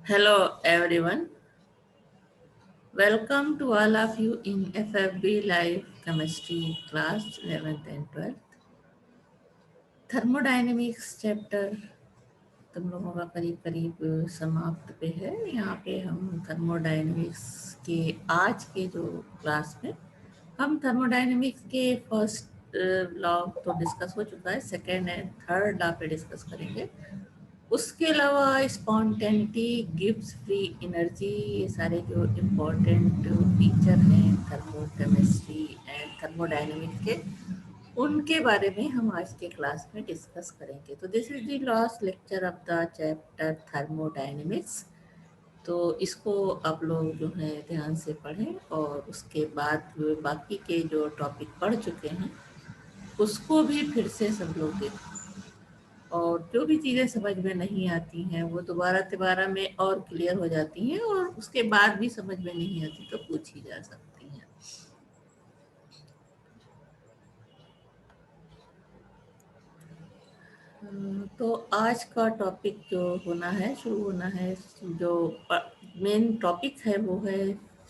Hello everyone. Welcome to all of you in FFB Live Chemistry class 11th and 12th. Thermodynamics chapter तुम लोगों का करीब करीब समाप्त पे है। यहाँ पे हम थर्मोडायनेमिक्स के आज के जो क्लास में हम थर्मोडायनेमिक्स के फर्स्ट लॉ तो डिस्कस हो चुका है, सेकेंड एंड थर्ड लॉ पे डिस्कस करेंगे। उसके अलावा स्पॉन्टेनिटी, गिब्स फ्री एनर्जी, ये सारे जो इम्पोर्टेंट फीचर हैं थर्मोकेमिस्ट्री एंड थर्मोडायनेमिक्स के, उनके बारे में हम आज के क्लास में डिस्कस करेंगे। तो this is the last lecture of the chapter thermodynamics. तो इसको आप लोग जो है ध्यान से पढ़ें और उसके बाद बाकी के जो टॉपिक पढ़ चुके हैं उसको भी फिर से सब लोग देखें, और जो भी चीज़ें समझ में नहीं आती हैं वो दोबारा तिबारा में और क्लियर हो जाती हैं, और उसके बाद भी समझ में नहीं आती तो पूछी जा सकती हैं। तो आज का टॉपिक जो होना है, शुरू होना है, जो मेन टॉपिक है वो है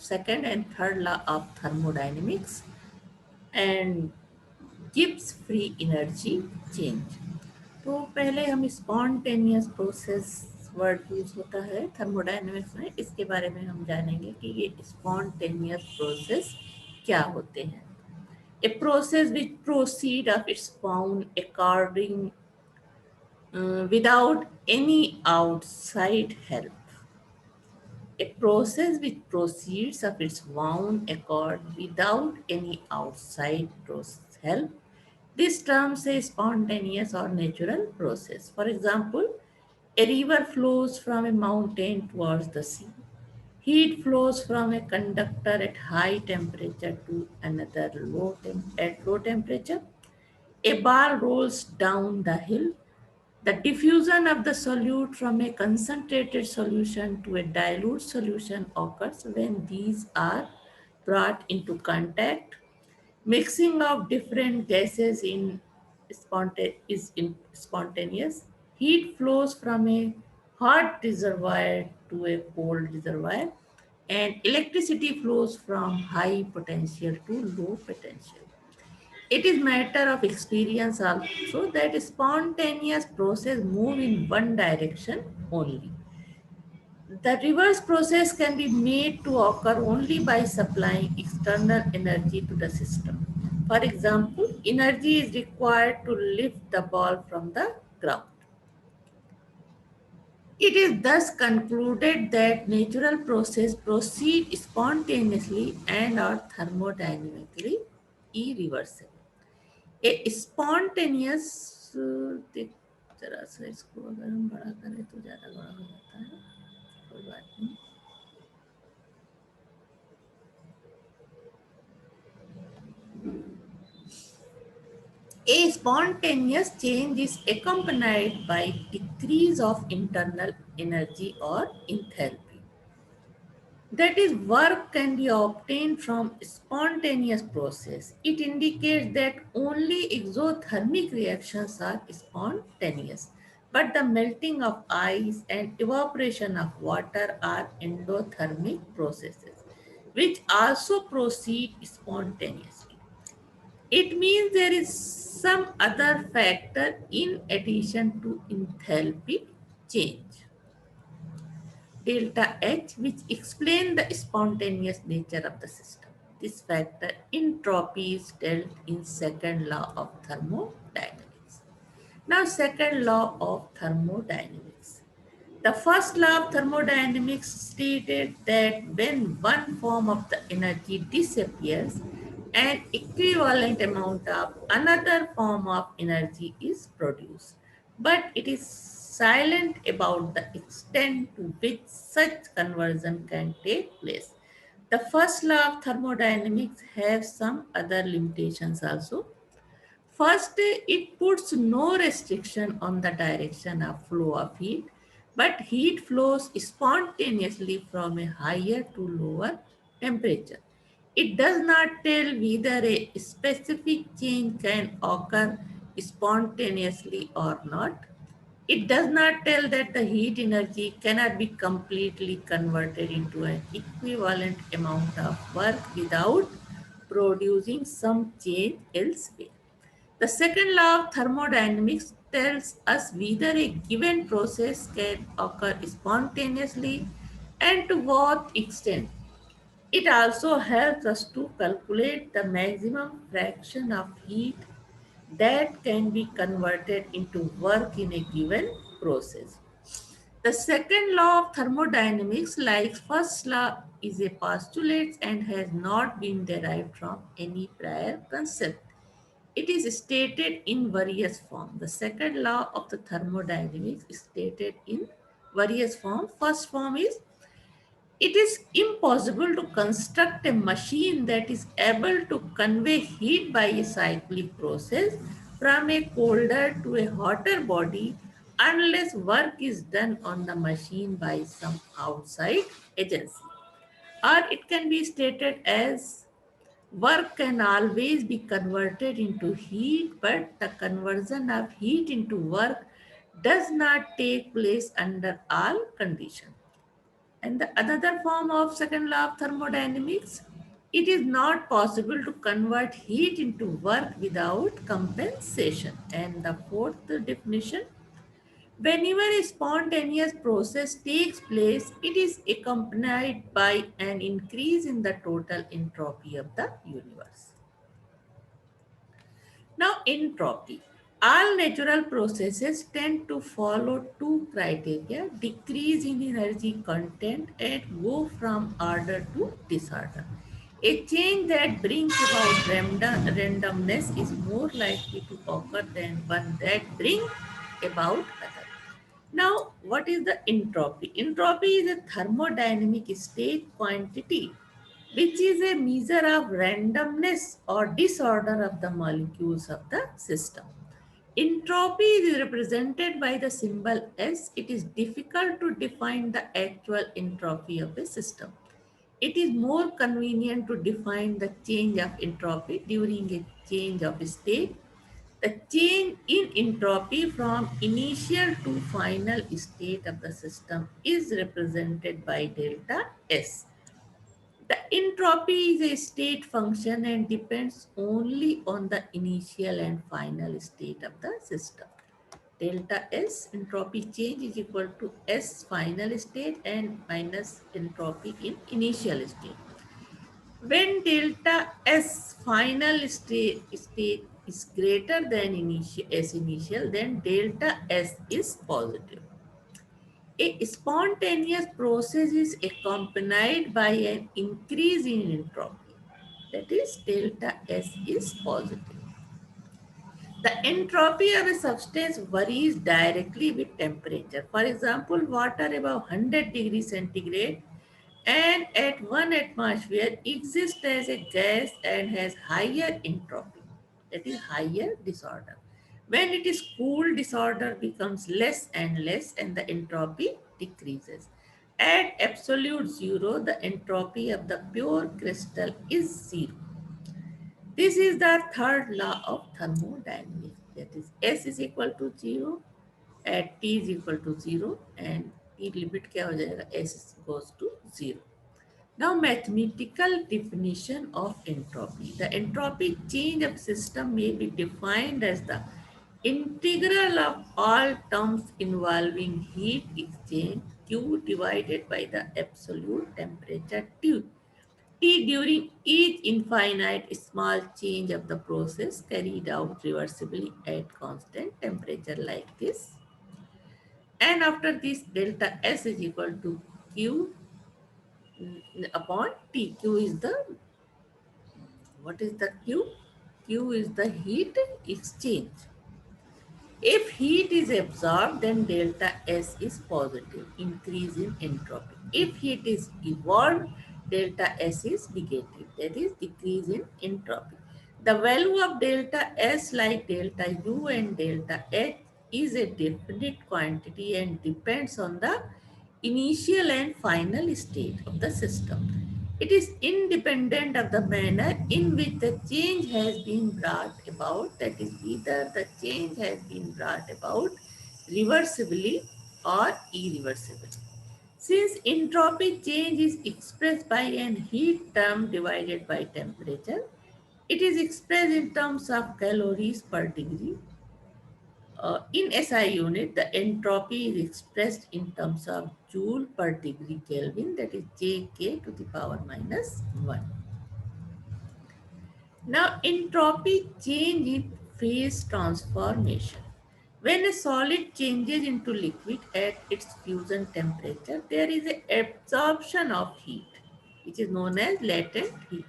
second and third law of thermodynamics and Gibbs free energy change. तो पहले हम स्पॉन्टेनियस प्रोसेस वर्ड यूज होता है थर्मोडायनेमिक्स में, इसके बारे में हम जानेंगे कि ये स्पॉन्टेनियस प्रोसेस क्या होते हैं। A process which proceed of its found according without any outside help. A process which proceeds of its own accord without any outside help. This term says spontaneous or natural process. For example, a river flows from a mountain towards the sea. Heat flows from a conductor at high temperature to another at low temperature. A ball rolls down the hill. The diffusion of the solute from a concentrated solution to a dilute solution occurs when these are brought into contact. Mixing of different gases is spontaneous. Heat flows from a hot reservoir to a cold reservoir, and electricity flows from high potential to low potential. It is matter of experience also that spontaneous process move in one direction only. The reverse process can be made to occur only by supplying external energy to the system. For example, energy is required to lift the ball from the ground. It is thus concluded that natural process proceed spontaneously and are thermodynamically irreversible. A spontaneous, जरा सा इसको अगर हम बड़ा करें तो ज़्यादा बड़ा हो जाता है, कोई बात नहीं। A spontaneous change is accompanied by decrease of internal energy or enthalpy. That is, work can be obtained from spontaneous process. It indicates that only exothermic reactions are spontaneous, but the melting of ice and evaporation of water are endothermic processes, which also proceed spontaneously. It means there is some other factor in addition to enthalpy change, delta H, which explain the spontaneous nature of the system. This factor, entropy, is dealt in second law of thermodynamics. Now, second law of thermodynamics. The first law of thermodynamics stated that when one form of the energy disappears, an equivalent amount of another form of energy is produced, but it is silent about the extent to which such conversion can take place. The first law of thermodynamics has some other limitations also. First, it puts no restriction on the direction of flow of heat, but heat flows spontaneously from a higher to lower temperature. It does not tell whether a specific change can occur spontaneously or not. It does not tell that the heat energy cannot be completely converted into an equivalent amount of work without producing some change elsewhere. The second law of thermodynamics tells us whether a given process can occur spontaneously and to what extent. It also helps us to calculate the maximum fraction of heat that can be converted into work in a given process. The second law of thermodynamics, like first law, is a postulate and has not been derived from any prior concept. It is stated in various forms. The second law of the thermodynamics is stated in various forms. First form is it is impossible to construct a machine that is able to convey heat by a cyclic process from a colder to a hotter body unless work is done on the machine by some outside agency. Or it can be stated as work can always be converted into heat, but the conversion of heat into work does not take place under all conditions. And the another form of second law of thermodynamics, it is not possible to convert heat into work without compensation. And the fourth definition, whenever a spontaneous process takes place, it is accompanied by an increase in the total entropy of the universe. Now, entropy. All natural processes tend to follow two criteria, decrease in energy content and go from order to disorder. A change that brings about randomness is more likely to occur than one that brings about other. Now, what is the entropy? Entropy is a thermodynamic state quantity which is a measure of randomness or disorder of the molecules of the system. Entropy is represented by the symbol S. It is difficult to define the actual entropy of a system. It is more convenient to define the change of entropy during a change of state. The change in entropy from initial to final state of the system is represented by delta S. The entropy is a state function and depends only on the initial and final state of the system. Delta S entropy change is equal to S final state and minus entropy in initial state. When delta S final state is greater than S initial, then delta S is positive. A spontaneous process is accompanied by an increase in entropy. That is, delta S is positive. The entropy of a substance varies directly with temperature. For example, water above 100 degrees centigrade and at 1 atmosphere exists as a gas and has higher entropy, that is higher disorder. When it is cooled, disorder becomes less and less and the entropy decreases. At absolute zero, the entropy of the pure crystal is zero. This is the third law of thermodynamics. That is S is equal to 0 at T is equal to 0 and T limit क्या हो जाएगा S goes to 0. Now, mathematical definition of entropy. The entropy change of system may be defined as the integral of all terms involving heat exchange Q divided by the absolute temperature T. T during each infinite small change of the process carried out reversibly at constant temperature like this. And after this, delta S is equal to Q upon T. Q is the, what is the Q? Q is the heat exchange. If heat is absorbed, then delta S is positive, increase in entropy. If heat is evolved, delta S is negative, that is decrease in entropy. The value of delta S, like delta U and delta H, is a definite quantity and depends on the initial and final state of the system. It is independent of the manner in which the change has been brought about, that is, whether the change has been brought about reversibly or irreversibly. Since entropy change is expressed by an heat term divided by temperature, it is expressed in terms of calories per degree. In SI unit, the entropy is expressed in terms of joule per degree Kelvin, that is Jk to the power minus 1. Now, entropy change in phase transformation. When a solid changes into liquid at its fusion temperature, there is an absorption of heat, which is known as latent heat.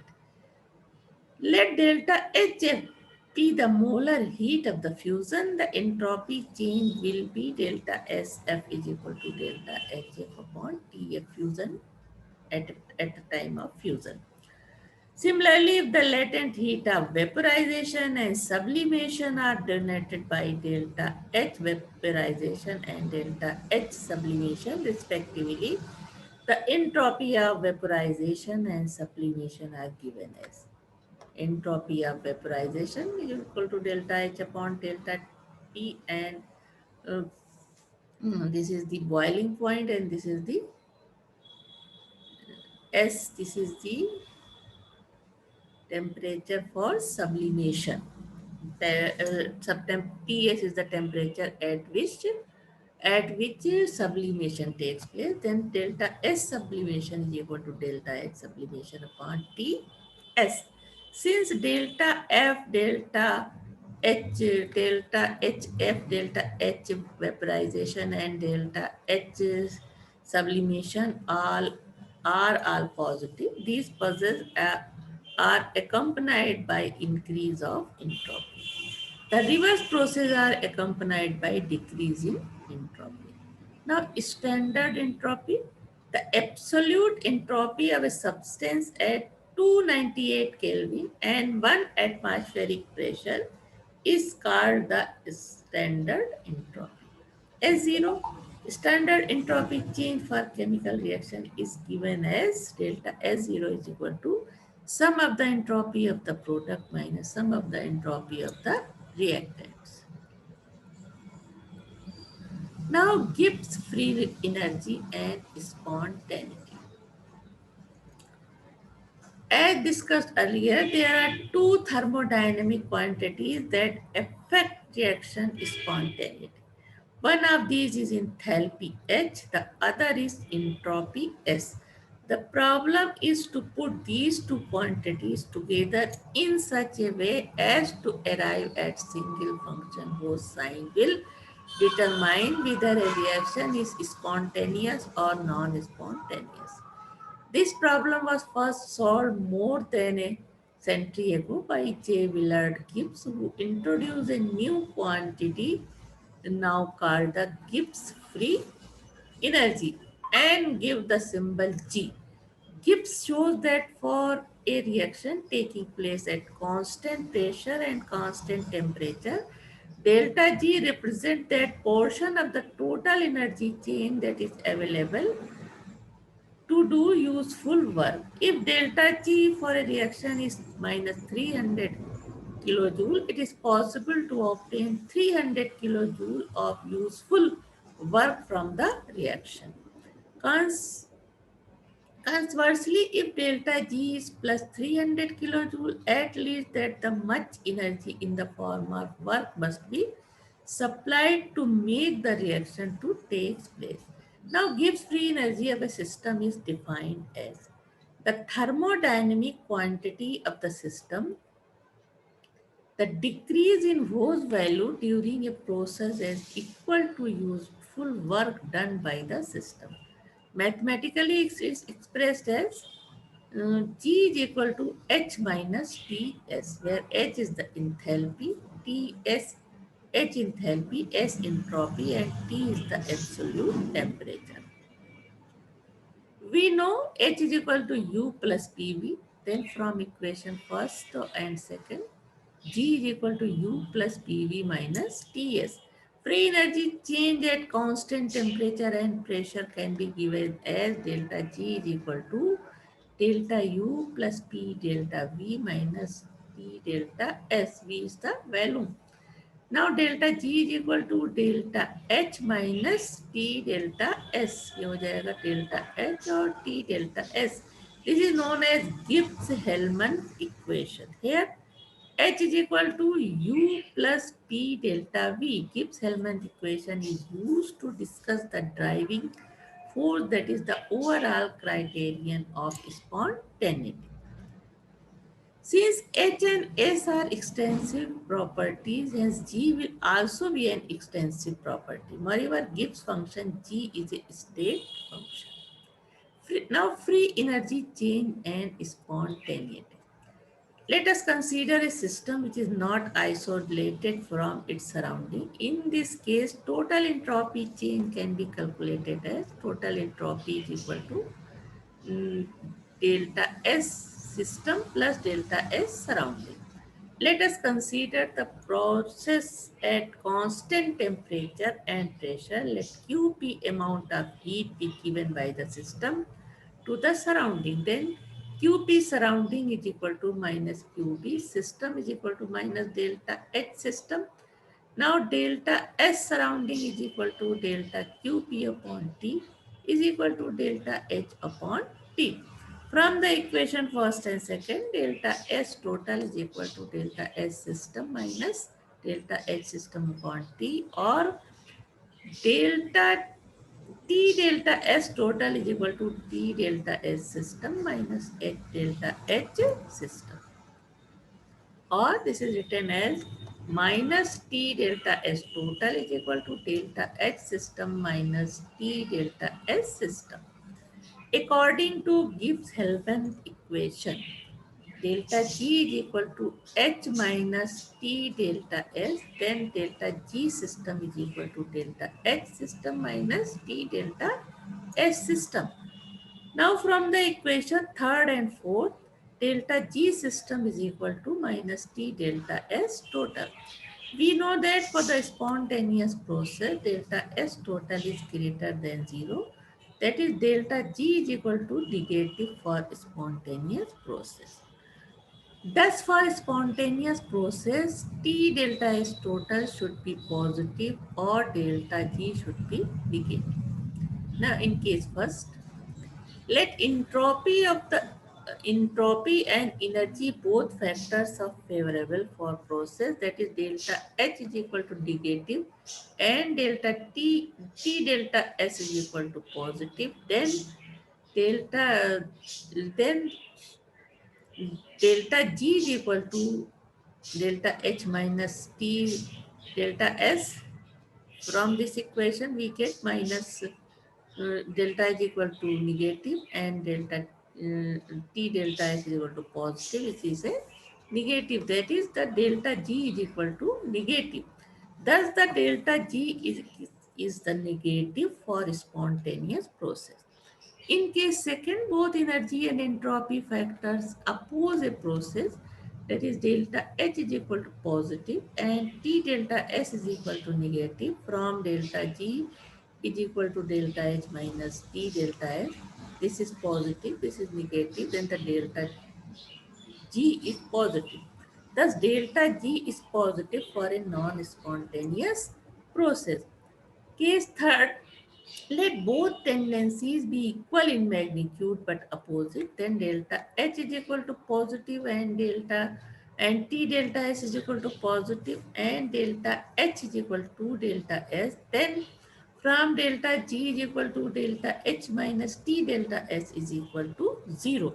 Let delta Hf be the molar heat of the fusion. The entropy change will be delta Sf is equal to delta Hf upon Tf fusion at the time of fusion. Similarly, if the latent heat of vaporization and sublimation are denoted by delta H vaporization and delta H sublimation respectively, the entropy of vaporization and sublimation are given as entropy of vaporization is equal to delta H upon delta T, and uh, this is the boiling point and this is the S, this is the temperature for sublimation. Ts is the temperature at which sublimation takes place. Then delta S sublimation is equal to delta H sublimation upon Ts. Since delta F, delta H, delta HF, delta H vaporization and delta H sublimation all positive, these pulses are accompanied by increase of entropy. The reverse process are accompanied by decrease in entropy. Now, standard entropy, the absolute entropy of a substance at 298 Kelvin and 1 atmospheric pressure is called the standard entropy. S0, standard entropy change for chemical reaction is given as delta S0 is equal to sum of the entropy of the product minus sum of the entropy of the reactants. Now, Gibbs free energy and spontaneity. As discussed earlier, there are two thermodynamic quantities that affect reaction spontaneity. One of these is enthalpy H, the other is entropy S. The problem is to put these two quantities together in such a way as to arrive at single function whose sign will determine whether a reaction is spontaneous or non-spontaneous. This problem was first solved more than a century ago by J. Willard Gibbs, who introduced a new quantity now called the Gibbs free energy and give the symbol G. Gibbs shows that for a reaction taking place at constant pressure and constant temperature, delta G represents that portion of the total energy chain that is available to do useful work. If delta G for a reaction is minus 300 kilojoule, it is possible to obtain 300 kilojoule of useful work from the reaction. Cons- Conversely, if delta G is plus 300 kilojoule, at least that the much energy in the form of work must be supplied to make the reaction to take place. Now, Gibbs free energy of a system is defined as the thermodynamic quantity of the system, the decrease in whose value during a process is equal to useful work done by the system. Mathematically, it is expressed as G is equal to H minus Ts, where H is the enthalpy, Ts, H enthalpy, S entropy, and T is the absolute temperature. We know H is equal to U plus PV. Then from equation first and second, G is equal to U plus PV minus Ts. Free energy change at constant temperature and pressure can be given as delta G is equal to delta U plus P delta V minus P delta S. V is the volume. Now delta G is equal to delta H minus T delta S. ये हो जाएगा delta H और T delta S. This is known as Gibbs-Hellman equation. Here H is equal to U plus P delta V. Gibbs-Hellman equation is used to discuss the driving force, that is the overall criterion of spontaneity. Since H and S are extensive properties, hence G will also be an extensive property. Moreover, Gibbs function G is a state function. Now, free energy change and spontaneity. Let us consider a system which is not isolated from its surrounding. In this case, total entropy change can be calculated as total entropy is equal to delta S system plus delta S surrounding. Let us consider the process at constant temperature and pressure. Let Qp amount of heat be given by the system to the surrounding. Then Qp surrounding is equal to minus Qb system is equal to minus delta H system. Now delta S surrounding is equal to delta Qp upon T is equal to delta H upon T. From the equation first and second, delta S total is equal to delta S system minus delta H system upon T, or delta T delta S total is equal to T delta S system minus H delta H system, or this is written as minus T delta S total is equal to delta H system minus T delta S system. According to Gibbs-Hellman equation, delta G is equal to H minus T delta S, then delta G system is equal to delta H system minus T delta S system. Now from the equation third and fourth, delta G system is equal to minus T delta S total. We know that for the spontaneous process, delta S total is greater than 0. That is delta G is equal to negative for spontaneous process. Thus for spontaneous process, T delta S total should be positive or delta G should be negative. Now in case first, let entropy and energy both factors are favorable for process, that is delta H is equal to negative and delta T delta S is equal to positive, delta then delta G is equal to delta H minus T delta S. From this equation we get minus delta is equal to negative and delta T delta S is equal to positive, which is a negative. That is the delta G is equal to negative. Thus the delta G is the negative for spontaneous process. In case second, both energy and entropy factors oppose a process, that is delta H is equal to positive and T delta S is equal to negative. From delta G is equal to delta H minus T delta S. This is positive, this is negative, then the delta G is positive. Thus delta G is positive for a non-spontaneous process. Case third, let both tendencies be equal in magnitude but opposite, then delta H is equal to positive and T delta S is equal to positive and delta H is equal to delta S. Then from delta G is equal to delta H minus T delta S is equal to 0.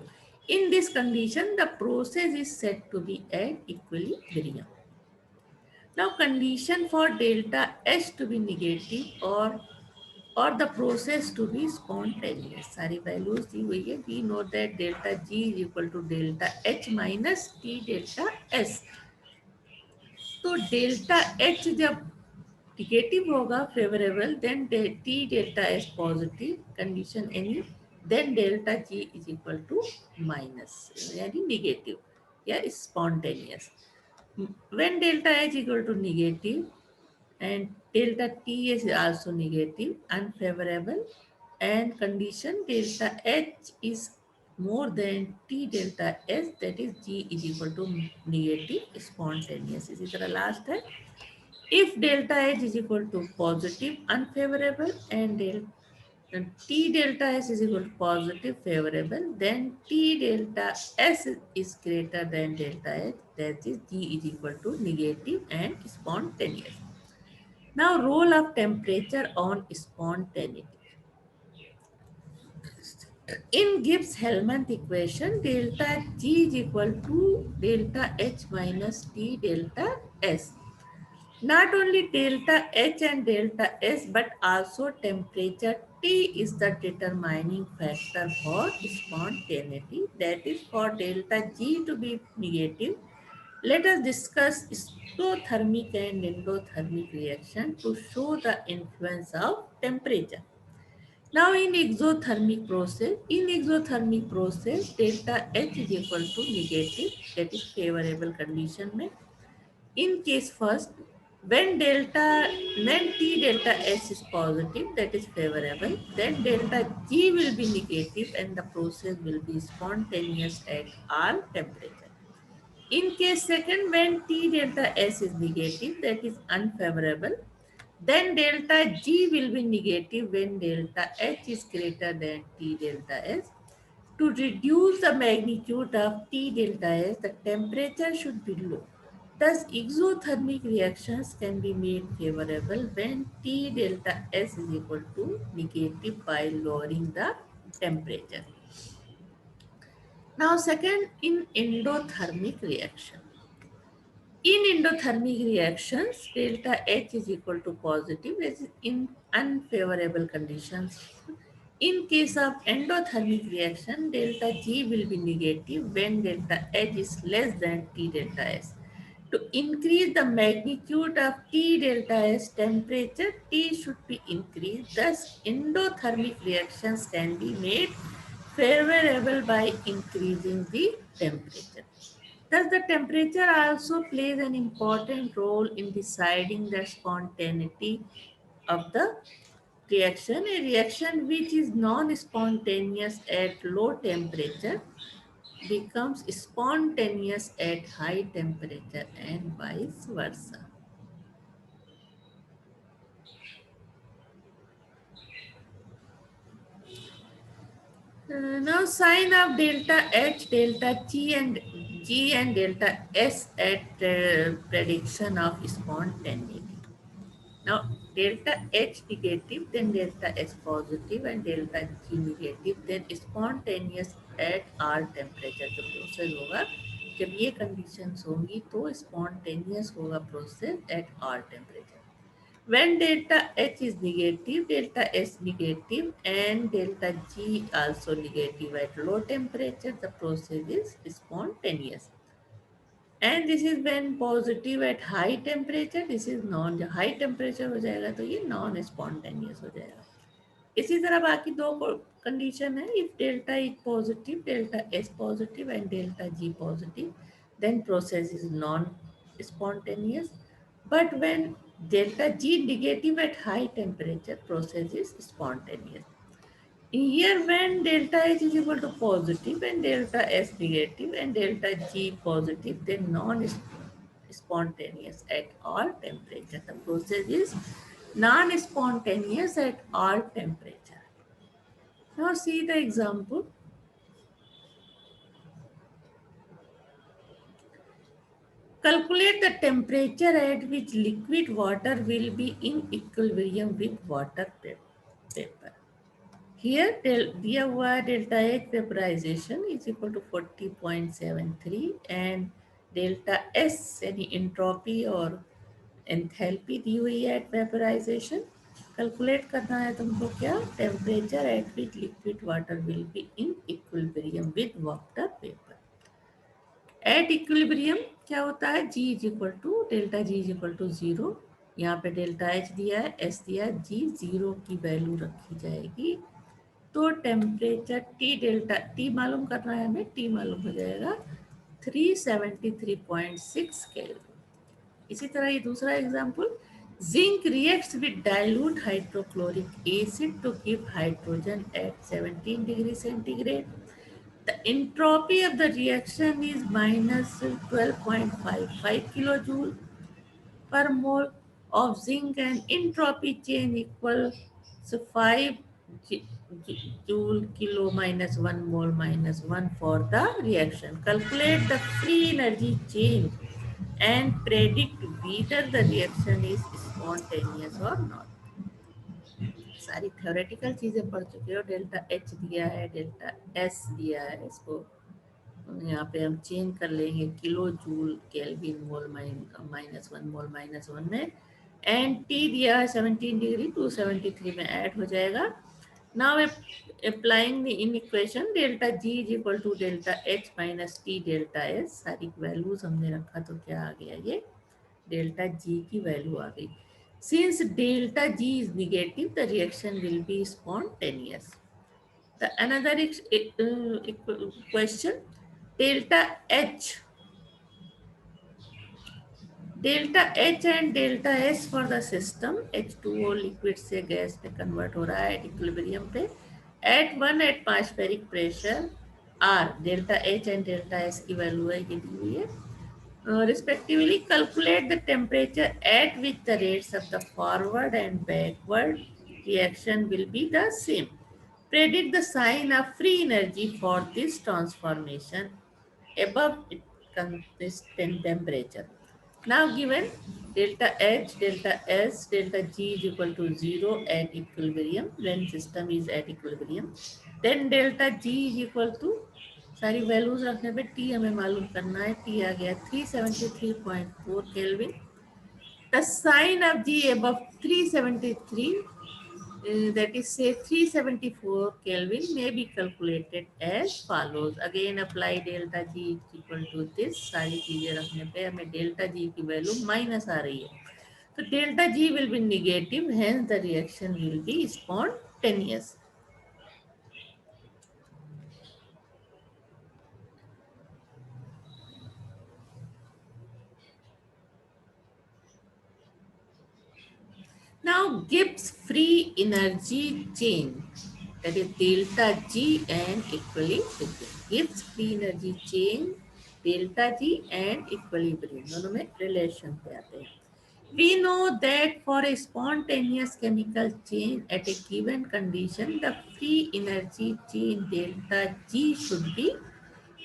In this condition, the process is said to be at equilibrium. Now condition for delta H to be negative or the process to be spontaneous, सारी values दी हुई है. We know that delta G is equal to delta H minus T delta S. तो delta H जब negative होगा favorable, then T delta S positive, condition any, then delta G is equal to minus, यानी negative या spontaneous. When delta H equal to negative and delta T is also negative, unfavorable, and condition delta H is more than T delta S, that is G is equal to negative, spontaneous. इसी तरह last है, If delta H is equal to positive unfavorable and T delta S is equal to positive favorable, then T delta S is greater than delta H, that is G is equal to negative and spontaneous. Now, role of temperature on spontaneity. In Gibbs-Hellman equation, delta G is equal to delta H minus T delta S. Not only delta H and delta S, but also temperature T is the determining factor for spontaneity. That is, for delta G to be negative, let us discuss exothermic and endothermic reaction to show the influence of temperature. Now in exothermic process, delta H is equal to negative, that is favorable condition में. In case first, when T delta S is positive, that is favorable, then delta G will be negative and the process will be spontaneous at all temperature. In case second, when T delta S is negative, that is unfavorable, then delta G will be negative when delta H is greater than T delta S. To reduce the magnitude of T delta S, the temperature should be low. Thus, exothermic reactions can be made favorable when T delta S is equal to negative by lowering the temperature. Now, second, in endothermic reaction. In endothermic reactions, delta H is equal to positive as in unfavorable conditions. In case of endothermic reaction, delta G will be negative when delta H is less than T delta S. To increase the magnitude of T delta S, temperature T should be increased. Thus, endothermic reactions can be made favorable by increasing the temperature. Thus, the temperature also plays an important role in deciding the spontaneity of the reaction. A reaction which is non-spontaneous at low temperature becomes spontaneous at high temperature and vice versa. Now sign of delta H, delta G and delta S at prediction of spontaneity. Now delta H negative, then delta S positive and delta G negative, then spontaneous at R temperature जो process होगा, जब ये conditions होंगी तो spontaneous होगा process at R temperature. When delta H is negative, delta S negative and delta G also negative at low temperature, the process is spontaneous. And this is when positive at high temperature, this is non high temperature हो जाएगा तो ये non spontaneous हो जाएगा. इसी तरह बाकी दो कंडीशन है. If delta is positive, delta S positive and delta G positive, then process is non spontaneous. But when delta G negative at high temperature, process is spontaneous. Here when delta H is equal to positive and delta S negative and delta G positive, then non-spontaneous at all temperature. The process is non-spontaneous at all temperature. Now see the example. Calculate the temperature at which liquid water will be in equilibrium with water paper. Here दिया हुआ है delta H vaporization is equal to 40.73 and delta S यानी entropy और enthalpy दी हुई है at vaporization. Calculate करना है तुमको क्या? Temperature at which liquid water will be in equilibrium with water vapor. At equilibrium क्या होता है? G is equal to delta G is equal to 0. यहाँ पे delta H दिया है, S दिया है, G 0 की वैल्यू रखी जाएगी. तो टेम्परेचर टी डेल्टा टी मालूम करना है हमें, टी मालूम हो जाएगा 373.6 केल्विन. इसी तरह ये दूसरा example, zinc reacts with dilute hydrochloric acid to give hydrogen at 17 degree centigrade. The entropy of the reaction is -12.55 kilojoule per mole of zinc and entropy change equal so 5 joule kilo minus 1 mole minus 1 for the reaction. Calculate the free energy change and predict whether the reaction is spontaneous or not. सारी theoretical चीजें पढ़ चुके हो. Delta H दिया है, delta S दिया है, इसको यहाँ पे हम चेंज कर लेंगे kilo joule kelvin mole minus one mole minus one में, एंड टी दिया है 17 डिग्री 273 में ऐड हो जाएगा. Now applying the in equation delta G is equal to delta H minus T delta S. सारी वैल्यूज हमने रखा तो क्या आ गया, ये डेल्टा जी की वैल्यू आ गई. Since delta G is negative, the reaction will be spontaneous. The another question, delta H and delta S for the system. H2O liquid से गैस में कन्वर्ट हो रहा है at equilibrium पे at 1 atmospheric pressure R. Delta H and delta S की value है, ये दी हुई है. Respectively, calculate the temperature at which the rates of the forward and backward reaction will be the same. Predict the sign of free energy for this transformation above constant temperature. Now given delta H, delta S, delta G is equal to 0 at equilibrium when system is at equilibrium. Then delta G is equal to, सारी values रखने पे T हमें मालूम करना है. T आ गया 373.4 kelvin. The sign of G above 373, that is say 374 Kelvin, may be calculated as follows. Again apply delta G equal to this. सारी चीजें रखने पे हमें delta G की वैल्यू माइनस आ रही है, तो delta G will be negative, hence the reaction will be spontaneous. Now Gibbs free energy change, that is delta G and equilibrium. Gibbs free energy change, delta G and equilibrium, दोनों में relation पे आते हैं. We know that for a spontaneous chemical change at a given condition, the free energy change delta G should be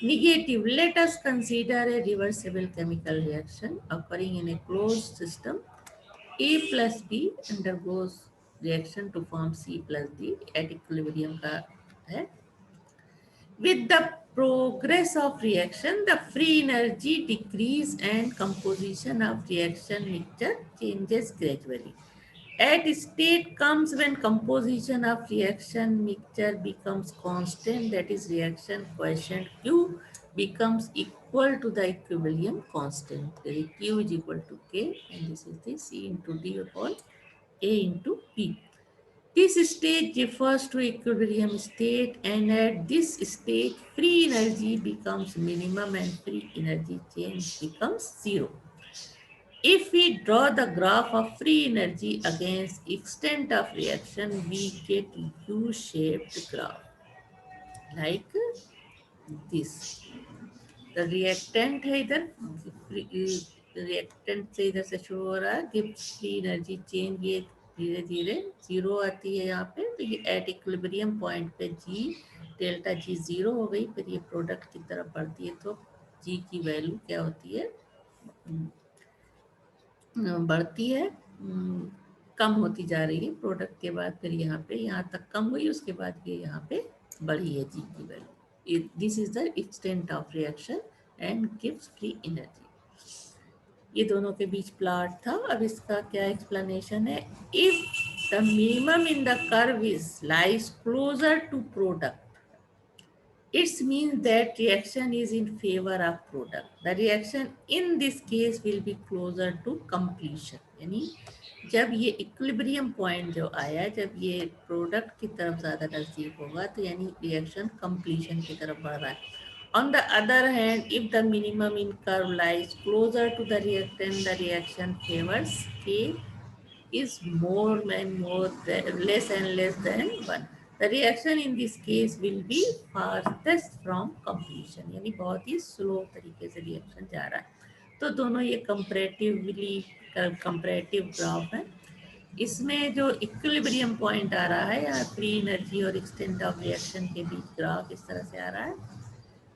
negative. Let us consider a reversible chemical reaction occurring in a closed system. A plus B undergoes reaction to form C plus D at equilibrium का है. With the progress of reaction, the free energy decrease and composition of reaction mixture changes gradually. At state comes when composition of reaction mixture becomes constant, that is reaction coefficient Q becomes equal to the equilibrium constant. Q is equal to K, and this is the C into D upon A into P. This stage refers to equilibrium state, and at this stage free energy becomes minimum and free energy change becomes zero. If we draw the graph of free energy against extent of reaction, we get U-shaped graph like this. The reactant है इधर, reactant से इधर से शुरू हो रहा है. Gibbs free energy change ये धीरे धीरे जीरो आती है यहाँ पे, तो ये एट इक्विलिब्रियम पॉइंट पे जी डेल्टा जी जीरो हो गई. फिर ये प्रोडक्ट की तरफ बढ़ती है तो जी की वैल्यू क्या होती है, बढ़ती है, कम होती जा रही है प्रोडक्ट के बाद. फिर यहाँ पे यहाँ तक कम हुई, उसके बाद ये यहाँ पे बढ़ी है जी की value. This is the extent of reaction and gives free energy. ये दोनों के बीच प्लॉट था. अब इसका क्या एक्सप्लेनेशन है. If the minimum in the curve is lies closer to product, it means that reaction is in favor of product. The reaction in this case will be closer to completion. यानी जब ये equilibrium point जो आया, जब ये product की तरफ ज़्यादा नज़दीक होगा, तो यानी रिएक्शन कंप्लीशन की तरफ बढ़ रहा है. On the other hand, if the minimum in curve lies closer to the reactant, the reaction favors K is more and more less and less than 1. The reaction in this case will be farthest from completion, यानी बहुत ही slow तरीके से reaction जा रहा है. तो दोनों ये कंपैरेटिवली कंपैरेटिव ग्राफ है। इसमें जो इक्विलिब्रियम पॉइंट आ रहा है या फ्री एनर्जी और एक्सटेंट ऑफ रिएक्शन के बीच ग्राफ इस तरह से आ रहा है,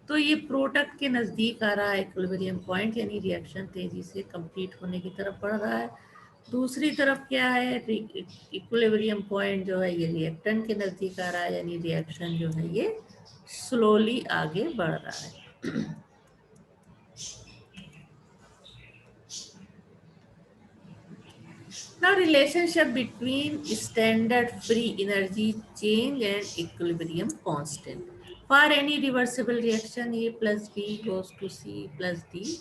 तो ये प्रोडक्ट के नज़दीक आ रहा है इक्विलिब्रियम पॉइंट, यानी रिएक्शन तेजी से कंप्लीट होने की तरफ बढ़ रहा है। दूसरी तरफ क्या है, इक्विलिब्रियम पॉइंट जो है ये रिएक्टेंट के नज़दीक आ रहा है, यानी रिएक्शन जो है ये स्लोली आगे बढ़ रहा है। Now relationship between standard free energy change and equilibrium constant. For any reversible reaction A plus B goes to C plus D,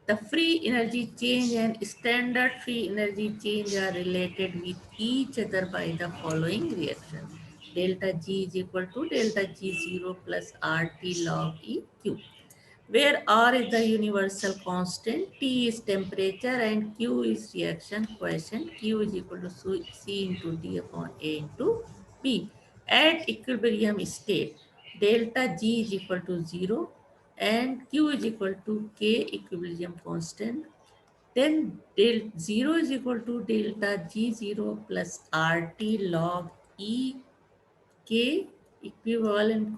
the free energy change and standard free energy change are related with each other by the following reaction. Delta G is equal to delta G0 plus RT log EQ, where R is the universal constant, T is temperature, and Q is reaction coefficient. Q is equal to C into D upon A into B. At equilibrium state, delta G is equal to 0 and Q is equal to K equilibrium constant. Then del 0 is equal to delta G0 plus RT log E K equilibrium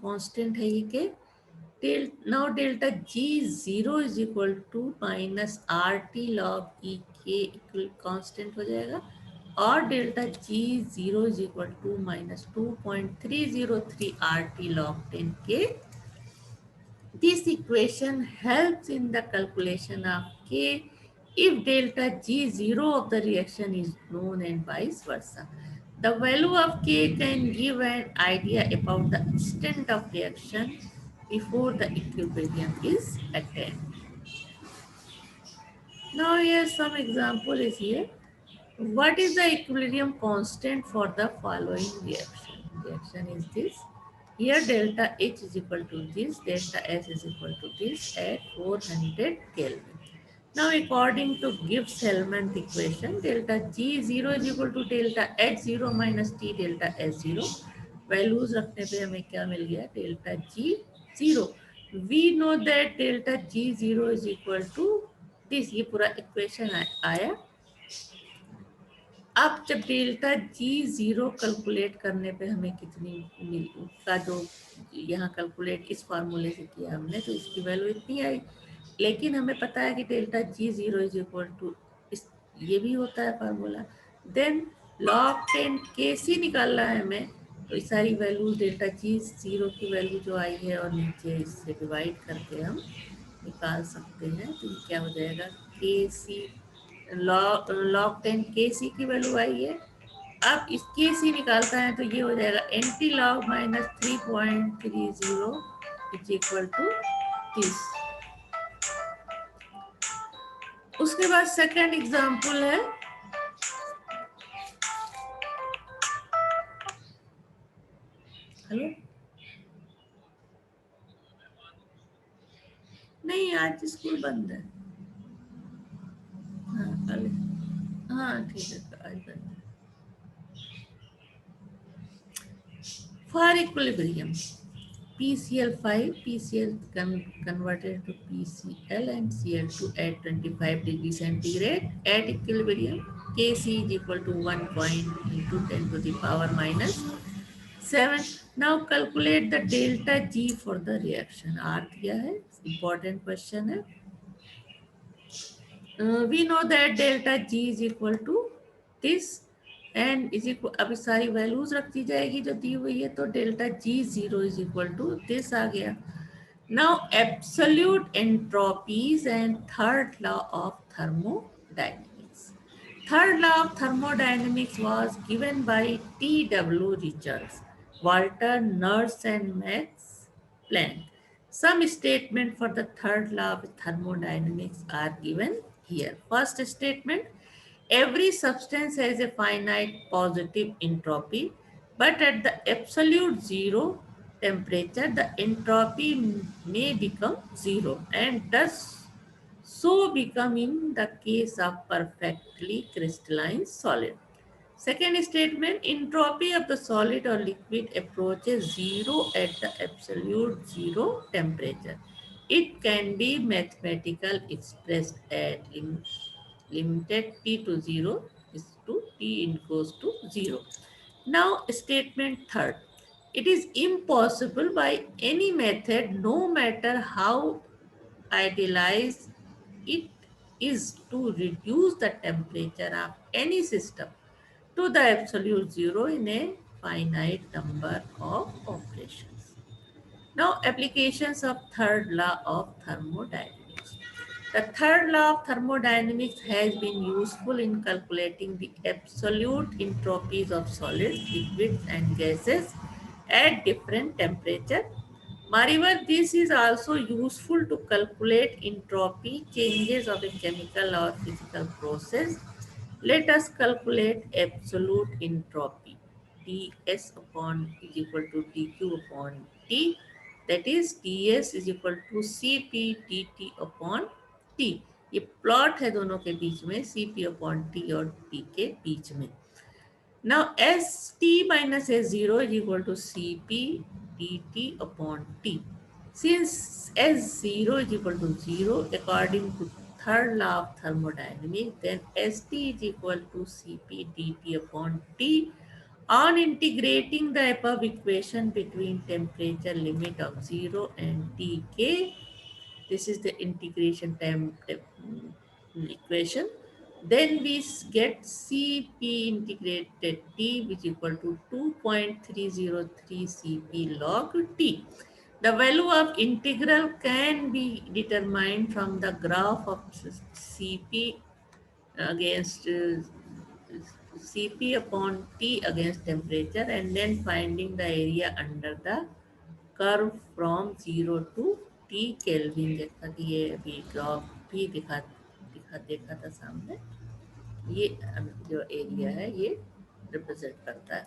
constant है ये K. Now delta G0 is equal to minus RT log E K equal constant हो जाएगा, और delta G0 is equal to minus 2.303 RT log 10K. This equation helps in the calculation of K if delta G0 of the reaction is known and vice versa. The value of K can give an idea about the extent of reaction before the equilibrium is attained. Now here some example is here. What is the equilibrium constant for the following reaction? Reaction is this. Here delta H is equal to this, delta S is equal to this at 400 Kelvin. Now according to Gibbs-Hellman equation, delta G0 is equal to delta H0 minus T delta S0. Values रखने पे हमें क्या मिल गया, delta G0. We know that delta G0 is equal to this, ये पूरा equation आया। अब जब डेल्टा G0 कैलकुलेट करने पे हमें कितनी का जो यहाँ कैलकुलेट इस फार्मूले से किया हमने, तो इसकी वैल्यू इतनी आई। लेकिन हमें पता है कि delta G0 is equal to इस, ये भी होता है फार्मूला। देन log 10 KC निकालना है हमें, तो इस सारी वैल्यू डेल्टा G0 की वैल्यू जो आई है और नीचे इससे डिवाइड करके हम निकाल सकते हैं। तो ये क्या हो जाएगा, KC log 10 KC की वैल्यू आई है। अब इस KC निकालता है तो ये हो जाएगा NT log minus 3.30 is equal to 30। उसके बाद सेकेंड एग्जाम्पल है, हेलो नहीं आज स्कूल बंद है। हाँ कल, हाँ ठीक है आज बंद है। For equilibrium PCl5, PCl converted to PCl and Cl2 at 25 degrees centigrade at equilibrium. Kc is equal to 1 into 10 to the power minus 7. Now calculate the delta G for the reaction. R दिया है, important question है। We know that delta G is equal to this and is equal, अब सारी values रख दी जाएगी जो दी हुई है, तो delta G0 is equal to this आ गया। Now absolute entropies and third law of thermodynamics. Third law of thermodynamics was given by T.W. Richards, Walter Nurse and Max Planck. Some statement for the third law of thermodynamics are given here. First statement, every substance has a finite positive entropy, but at the absolute zero temperature, the entropy may become zero and thus so become in the case of perfectly crystalline solid. Second statement, entropy of the solid or liquid approaches zero at the absolute zero temperature. It can be mathematical expressed at in limited t to 0 is to t goes to 0. Now statement third. It is impossible by any method, no matter how idealized it is, to reduce the temperature of any system to the absolute zero in a finite number of operations. Now, applications of third law of thermodynamics. The third law of thermodynamics has been useful in calculating the absolute entropies of solids, liquids, and gases at different temperature. Moreover, this is also useful to calculate entropy changes of a chemical or physical process. Let us calculate absolute entropy. ds upon is equal to dq upon t, that is ds is equal to cp dt upon t. ये plot है दोनों के बीच में, cp upon t और t के बीच में. Now st minus s0 is equal to cp dt upon t. Since s0 is equal to 0 according to third law of thermodynamics, then st is equal to cp dt upon t. On integrating the above equation between temperature limit of 0 and tk, this is the integration equation, then we get cp integrated t, which is equal to 2.303 cp log t. The value of integral can be determined from the graph of cp against cp upon t against temperature, and then finding the area under the curve from 0 to T kelvin. जैसा कि ये अभी graph भी देखा था सामने, ये जो एरिया है ये रिप्रेजेंट करता है.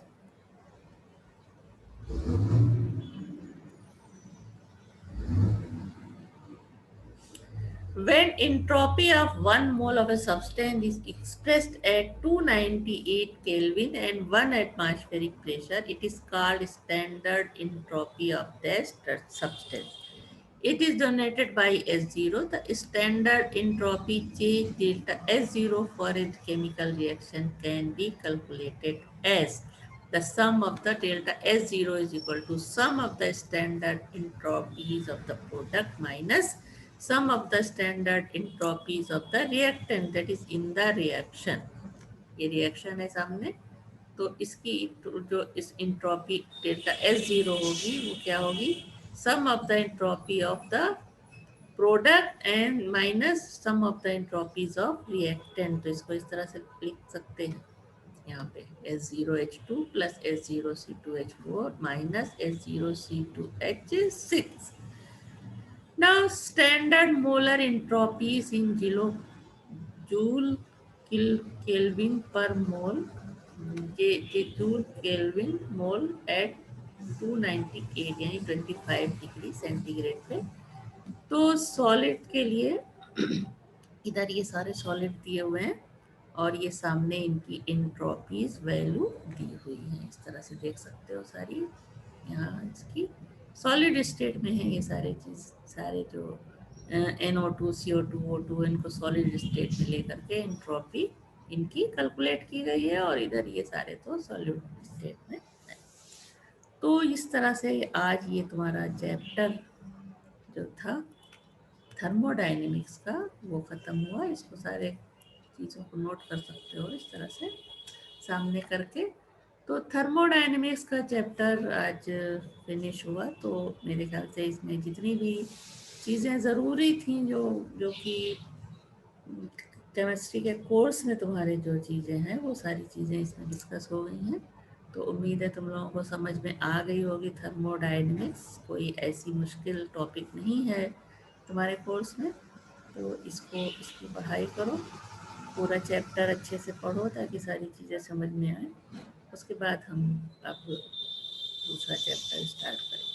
When entropy of 1 mole of a substance is expressed at 298 Kelvin and 1 atmospheric pressure, it is called standard entropy of that substance. It is denoted by S0. The standard entropy change delta S0 for a chemical reaction can be calculated as the sum of the delta S0 is equal to sum of the standard entropies of the product minus sum of the standard entropies of the reactant, that is in the reaction. ये reaction है सामने, तो इसकी जो इस entropy delta S0 होगी वो क्या होगी, sum of the entropy of the product and minus sum of the entropies of reactant. तो इसको इस तरह से लिख सकते हैं यहाँ पे S0H2 plus S0C2H4 minus S0C2H6. Now standard molar entropies in joule Kelvin per mole, joule Kelvin mole at 298 यानी 25 डिग्री सेंटीग्रेड पे. तो सॉलिड के लिए इधर ये सारे सॉलिड दिए हुए हैं और ये सामने इनकी एंट्रोपीज वैल्यू दी हुई है. इस तरह से देख सकते हो सारी, यहाँ इसकी सॉलिड स्टेट में है ये सारे चीज़, सारे जो NO2 CO2 O2 इनको सॉलिड स्टेट में लेकर के एंट्रोपी इनकी कैलकुलेट की गई है और इधर ये सारे तो सॉलिड स्टेट में है. तो इस तरह से आज ये तुम्हारा चैप्टर जो था थर्मोडायनेमिक्स का वो ख़त्म हुआ. इसको सारे चीज़ों को नोट कर सकते हो इस तरह से सामने करके. तो थर्मोडायनेमिक्स का चैप्टर आज फिनिश हुआ. तो मेरे ख्याल से इसमें जितनी भी चीज़ें ज़रूरी थी जो कि केमिस्ट्री के कोर्स में तुम्हारे जो चीज़ें हैं वो सारी चीज़ें इसमें डिस्कस हो गई हैं. तो उम्मीद है तुम लोगों को समझ में आ गई होगी थर्मोडायनेमिक्स. कोई ऐसी मुश्किल टॉपिक नहीं है तुम्हारे कोर्स में. तो इसकी पढ़ाई करो, पूरा चैप्टर अच्छे से पढ़ो ताकि सारी चीज़ें समझ में आए. उसके बाद हम अब दूसरा चैप्टर स्टार्ट करेंगे.